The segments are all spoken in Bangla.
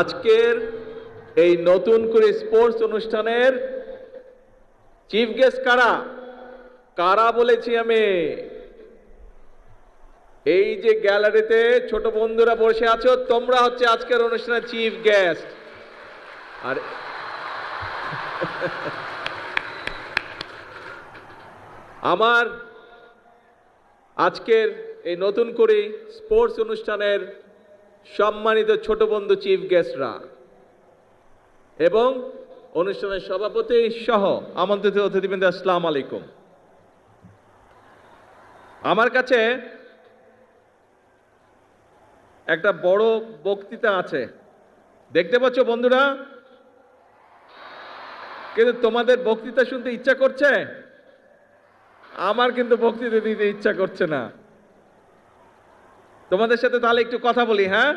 আজকের এই নতুন করে স্পোর্টস অনুষ্ঠানের চিফ গেস্ট কারা বলেছি আমি। এই যে গ্যালারিতে ছোট বন্ধুরা বসে আছো, তোমরা হচ্ছে আজকের অনুষ্ঠানের চিফ গেস্ট। আর আমার আজকের এই নতুন করে স্পোর্টস অনুষ্ঠানের সম্মানিত ছোট বন্ধু চিফ গেস্টরা এবং অনুষ্ঠানের সভাপতি সহ আমন্ত্রিত অতিথিবৃন্দ, আসসালামু আলাইকুম। আমার কাছে একটা বড় বক্তৃতা আছে, দেখতে পাচ্ছ বন্ধুরা, কিন্তু তোমাদের বক্তৃতা শুনতে ইচ্ছা করছে, আমার কিন্তু বক্তৃতা দিতে ইচ্ছা করছে না। তোমাদের সাথে তাহলে একটু কথা বলি। হ্যাঁ,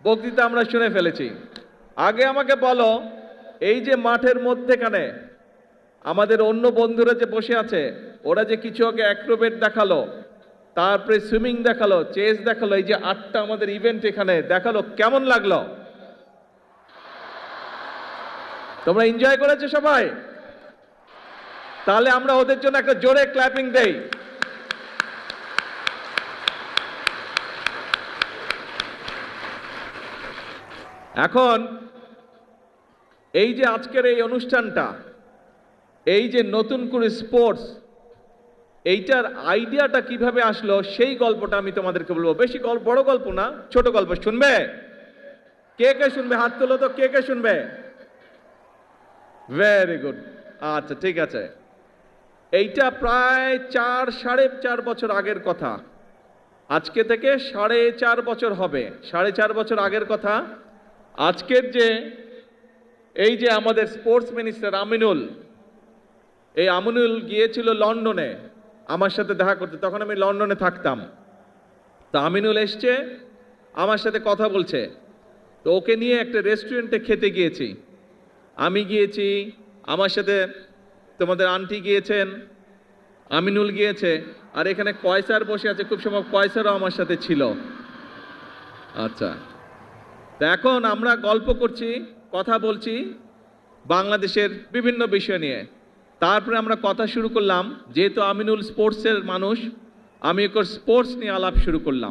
বক্তৃতা আমরা শুনে ফেলেছি। আগে আমাকে বলো, এই যে মাঠের মধ্যেখানে আমাদের অন্য বন্ধুরা যে বসে আছে, ওরা যে কিছু আগে অ্যাক্রোবেট দেখালো, তারপরে সুইমিং দেখালো, চেস দেখালো, এই যে 8টা আমাদের ইভেন্ট এখানে দেখালো, কেমন লাগলো? তোমরা এনজয় করেছো সবাই? তাহলে আমরা ওদের জন্য একটা জোরে ক্ল্যাপিং দেই। এখন এই যে আজকের এই অনুষ্ঠানটা, এই যে নতুন করে স্পোর্টস, এইটার আইডিয়াটা কিভাবে আসলো সেই গল্পটা আমি তোমাদেরকে বলবো। বেশি বড় গল্প না, ছোট গল্প। শুনবে? কে কে শুনবে? হাত তোলো তো, কে কে শুনবে? Very good. আচ্ছা, ঠিক আছে। এইটা প্রায় 4.5 বছর আগের কথা। আজকে থেকে 4.5 বছর হবে। 4.5 বছর আগের কথা। আজকের যে এই যে আমাদের স্পোর্টস মিনিস্টার আমিনুল, এই আমিনুল গিয়েছিল লন্ডনে আমার সাথে দেখা করতে। তখন আমি লন্ডনে থাকতাম। তো আমিনুল এসছে, আমার সাথে কথা বলছে। তো ওকে নিয়ে একটা রেস্টুরেন্টে খেতে গিয়েছি। আমি গিয়েছি, আমার সাথে তোমাদের আন্টি গিয়েছেন, আমিনুল গিয়েছে, আর এখানে কয়সার বসে আছে। খুব সম্ভব কয়সারও আমার সাথে ছিল। আচ্ছা, তো এখন আমরা গল্প করছি, কথা বলছি বাংলাদেশের বিভিন্ন বিষয় নিয়ে। তারপরে আমরা কথা শুরু করলাম, যেহেতু আমিনুল স্পোর্টসের মানুষ, আমি স্পোর্টস নিয়ে আলাপ শুরু করলাম।